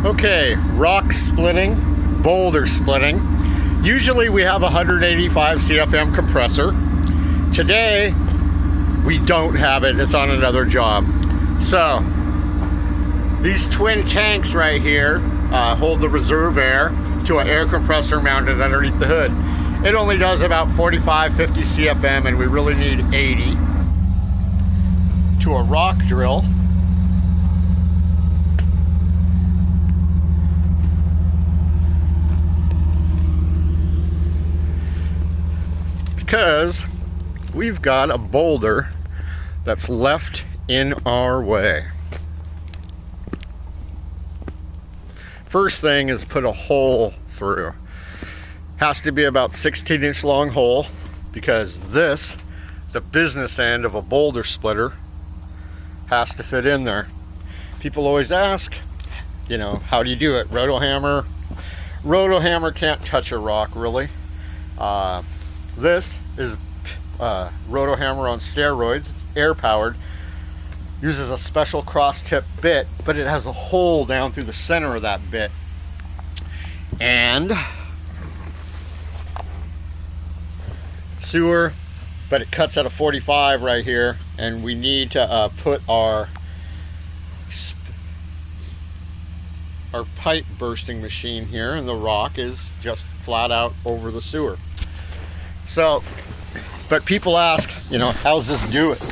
Okay, rock splitting, boulder splitting. Usually we have a 185 CFM compressor. Today, we don't have it. It's on another job. So, these twin tanks right here hold the reserve air to an air compressor mounted underneath the hood. It only does about 45, 50 CFM, and we really need 80. To a rock drill. Because we've got a boulder that's left in our way. First thing is put a hole through. Has to be about 16-inch long hole, because this, the business end of a boulder splitter, has to fit in there. People always ask, you know, how do you do it? Rotohammer? Rotohammer can't touch a rock, really. This is Rotohammer on steroids. It's air powered. Uses a special cross tip bit, but it has a hole down through the center of that bit. And sewer, but it cuts at a 45 right here, and we need to put our pipe bursting machine here, and the rock is just flat out over the sewer. So, but people ask, you know, how's this do it?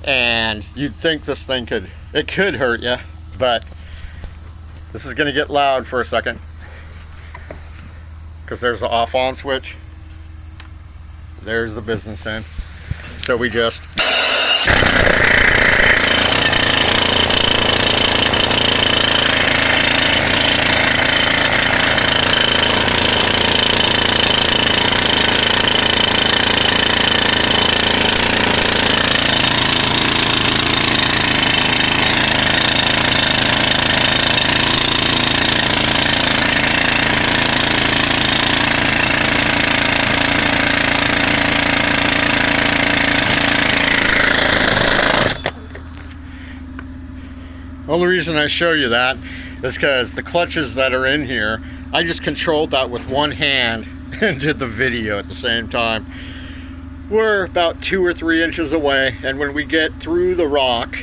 And you'd think this thing could hurt you, but this is gonna get loud for a second, because there's the off-on switch. There's the business end. So we just only reason I show you that is because the clutches that are in here, I just controlled that with one hand and did the video at the same time. We're about 2 or 3 inches away, and when we get through the rock,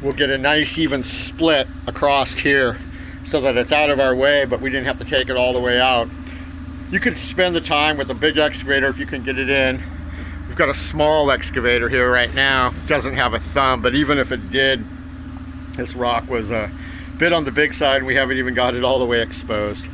we'll get a nice even split across here so that it's out of our way, but we didn't have to take it all the way out. You could spend the time with a big excavator if you can get it in. We've got a small excavator here right now. It doesn't have a thumb, but even if it did, this rock was a bit on the big side, and we haven't even got it all the way exposed.